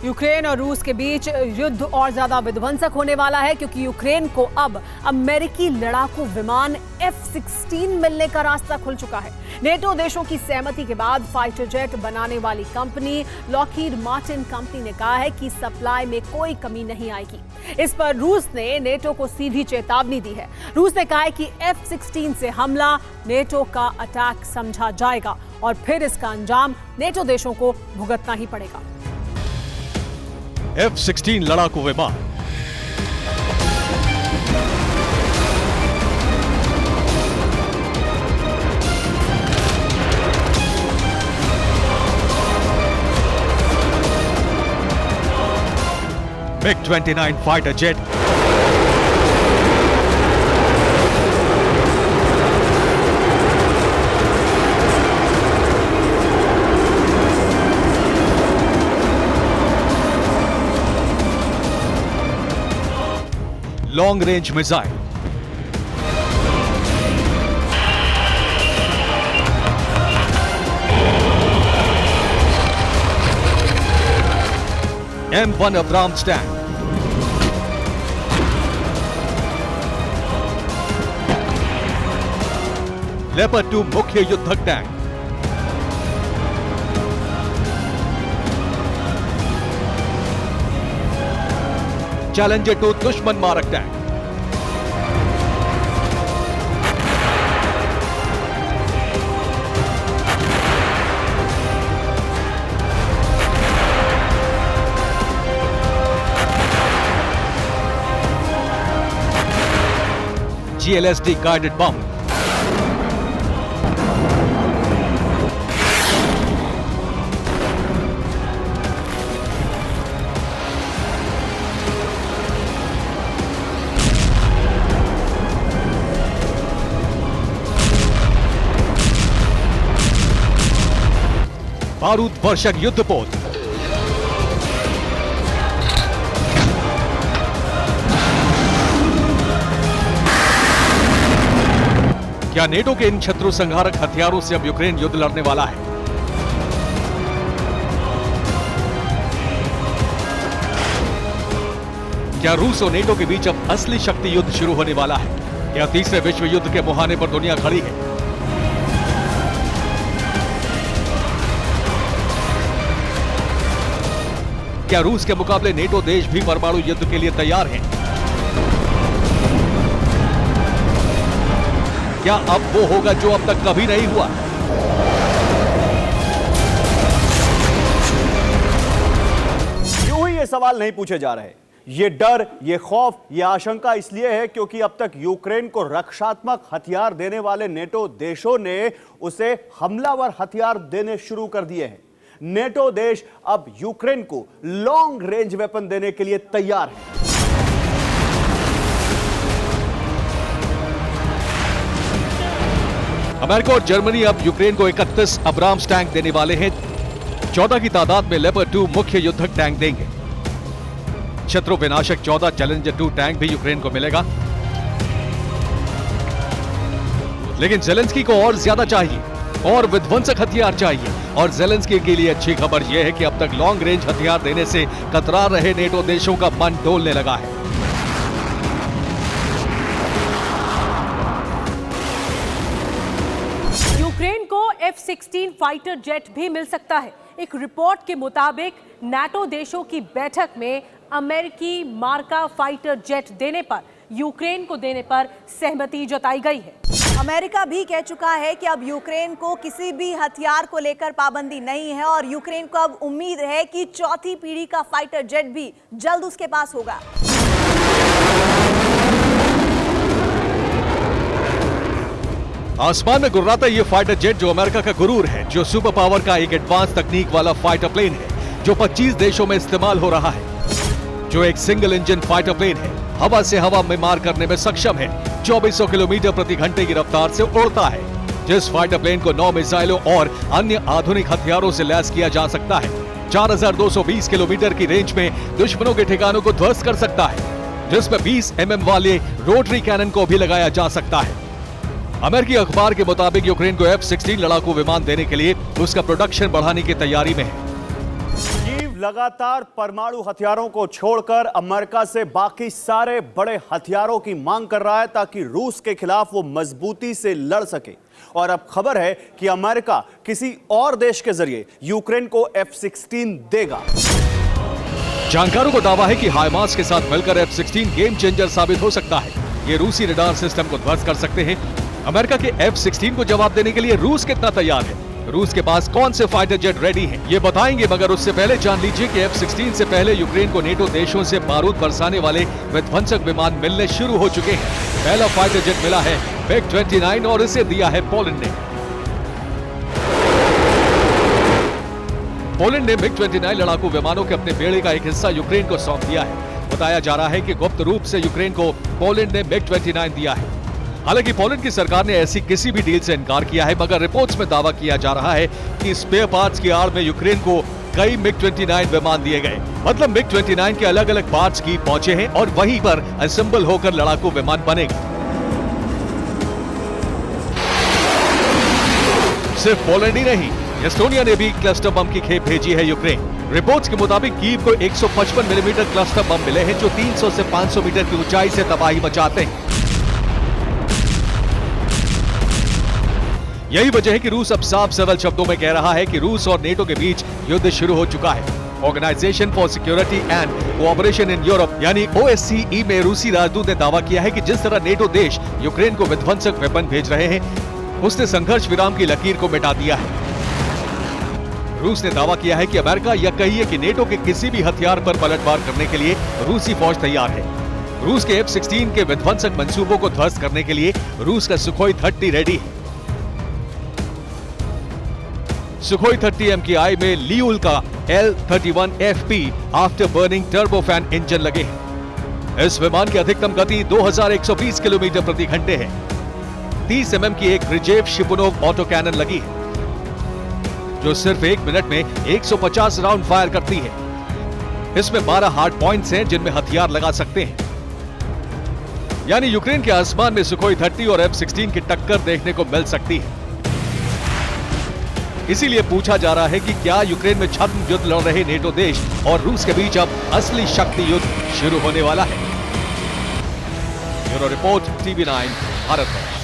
Ukraine और रूस के बीच युद्ध और ज्यादा विध्वंसक होने वाला है क्योंकि यूक्रेन को अब अमेरिकी लड़ाकू विमान F-16 मिलने का रास्ता खुल चुका है। नेटो देशों की सहमति के बाद फाइटर जेट बनाने वाली कंपनी लॉकहीड मार्टिन कंपनी ने कहा है कि सप्लाई में कोई कमी नहीं आएगी। इस पर रूस ने नेटो को सीधी चेतावनी दी है। रूस ने कहा है कि F-16 से हमला नेटो का अटैक समझा जाएगा और फिर इसका अंजाम नेटो देशों को भुगतना ही पड़ेगा। F-16 लड़ाकू विमान MiG-29 fighter jet long range missile M1 Abrams tank leopard 2 मुख्य युद्धक टैंक चैलेंजर 2 दुश्मन मारक टैंक GLSD गाइडेड बम बारूद वर्षक युद्धपोत क्या नेटो के इन शत्रु संहारक हथियारों से अब यूक्रेन युद्ध लड़ने वाला है? क्या रूस और नेटो के बीच अब असली शक्ति युद्ध शुरू होने वाला है? या तीसरे विश्व युद्ध के मुहाने पर दुनिया खड़ी है? क्या रूस के मुकाबले नेटो देश भी परमाणु युद्ध के लिए तैयार हैं? क्या अब वो होगा जो अब तक कभी नहीं हुआ? यूं ही ये सवाल नहीं पूछे जा रहे। ये डर, ये खौफ, ये आशंका इसलिए है क्योंकि अब तक यूक्रेन को रक्षात्मक हथियार देने वाले नेटो देशों ने उसे हमलावर हथियार देने शुरू कर दिए हैं। नेटो देश अब यूक्रेन को लॉन्ग रेंज वेपन देने के लिए तैयार है। अमेरिका और जर्मनी अब यूक्रेन को 31 अब्राम्स टैंक देने वाले हैं। 14 की तादाद में लेपर्ड 2 मुख्य युद्धक टैंक देंगे। शत्रु विनाशक 14 चैलेंजर 2 टैंक भी यूक्रेन को मिलेगा। लेकिन ज़ेलेंस्की को और ज्यादा चाहिए और विध्वंसक हथियार चाहिए। और ज़ेलेंस्की के लिए अच्छी खबर यह है कि अब तक लॉन्ग रेंज हथियार देने से कतरा रहे नेटो देशों का मन डोलने लगा है। यूक्रेन को F-16 फाइटर जेट भी मिल सकता है। एक रिपोर्ट के मुताबिक नाटो देशों की बैठक में अमेरिकी मार्का फाइटर जेट देने पर यूक्रेन को देने पर सहमति जताई गई है। अमेरिका भी कह चुका है कि अब यूक्रेन को किसी भी हथियार को लेकर पाबंदी नहीं है और यूक्रेन को अब उम्मीद है कि चौथी पीढ़ी का फाइटर जेट भी जल्द उसके पास होगा। आसमान में गुर्राता ये फाइटर जेट जो अमेरिका का गुरूर है, जो सुपर पावर का एक एडवांस तकनीक वाला फाइटर प्लेन है, जो 25 देशों में इस्तेमाल हो रहा है, जो एक सिंगल इंजन फाइटर प्लेन है, हवा से हवा में मार करने में सक्षम है, 2400 किलोमीटर प्रति घंटे की रफ्तार से उड़ता है, जिस फाइटर प्लेन को 9 मिसाइलों और अन्य आधुनिक हथियारों से लैस किया जा सकता है, 4220 किलोमीटर की रेंज में दुश्मनों के ठिकानों को ध्वस्त कर सकता है, जिसमें 20 mm वाले रोटरी कैनन को भी लगाया जा सकता है। अमेरिकी अखबार के मुताबिक यूक्रेन को F-16 लड़ाकू विमान देने के लिए उसका प्रोडक्शन बढ़ाने की तैयारी में है। कीव लगातार परमाणु हथियारों को छोड़कर अमेरिका से बाकी सारे बड़े हथियारों की मांग कर रहा है ताकि रूस के खिलाफ वो मजबूती से लड़ सके। और अब खबर है कि अमेरिका किसी और देश के जरिए यूक्रेन को F-16 देगा। जानकारों को दावा है कि हाइमार्स के साथ मिलकर F-16 गेम चेंजर साबित हो सकता है। ये रूसी रडार सिस्टम को ध्वस्त कर सकते हैं। अमेरिका के F-16 को जवाब देने के लिए रूस कितना तैयार है, रूस के पास कौन से फाइटर जेट रेडी हैं, ये बताएंगे। मगर उससे पहले जान लीजिए कि F-16 से पहले यूक्रेन को नेटो देशों से बारूद बरसाने वाले विध्वंसक विमान मिलने शुरू हो चुके हैं। पहला फाइटर जेट मिला है MiG-29 और इसे दिया है पोलैंड ने। पोलैंड ने MiG-29 लड़ाकू विमानों के अपने बेड़े का एक हिस्सा यूक्रेन को सौंप दिया है। बताया जा रहा है कि गुप्त रूप से यूक्रेन को पोलैंड ने MiG-29 दिया है। हालांकि पोलैंड की सरकार ने ऐसी किसी भी डील से इनकार किया है, मगर रिपोर्ट्स में दावा किया जा रहा है कि स्पेयर पार्ट्स की आड़ में यूक्रेन को कई MiG-29 विमान दिए गए। मतलब MiG-29 के अलग अलग पार्ट्स की पहुंचे हैं और वहीं पर असेंबल होकर लड़ाकू विमान बनेगा। सिर्फ पोलैंड ही नहीं, एस्टोनिया ने भी क्लस्टर बम की खेप भेजी है यूक्रेन। रिपोर्ट्स के मुताबिक कीव को 155 मिलीमीटर क्लस्टर बम मिले हैं जो 300 से 500 मीटर की ऊंचाई से तबाही मचाते हैं। यही वजह है कि रूस अब साफ सरल शब्दों में कह रहा है कि रूस और नेटो के बीच युद्ध शुरू हो चुका है। Organisation for security and cooperation in Europe यानी OSCE में रूसी राजदूत ने दावा किया है कि जिस तरह नेटो देश यूक्रेन को विध्वंसक वेपन भेज रहे हैं, उसने संघर्ष विराम की लकीर को मिटा दिया है। रूस ने दावा किया है कि अमेरिका या कहिए कि नेटो के किसी भी हथियार पर पलटवार करने के लिए रूसी फौज तैयार है। रूस के F-16 के विध्वंसक मंसूबों को ध्वस्त करने के लिए रूस का सुखोई 30 रेडी है। सुखोई 30 MKI में लियूल का L-31FP after burning turbofan engine लगे हैं। इस विमान की अधिकतम गति 2120 किलोमीटर प्रति घंटे है। 30 mm की एक रिजेव शिपुनोव ऑटो कैनन लगी है जो सिर्फ 1 मिनट में 150 राउंड फायर करती है। इसमें 12 हार्ड पॉइंट्स हैं जिनमें हथियार लगा सकते हैं। यानी यूक्रेन के आसमान में सुखोई 30 और F-16 की टक्कर देखने को मिल सकती है। इसीलिए पूछा जा रहा है कि क्या यूक्रेन में छद्म युद्ध लड़ रहे नेटो देश और रूस के बीच अब असली शक्ति युद्ध शुरू होने वाला है। Bureau report TV9 Bharat.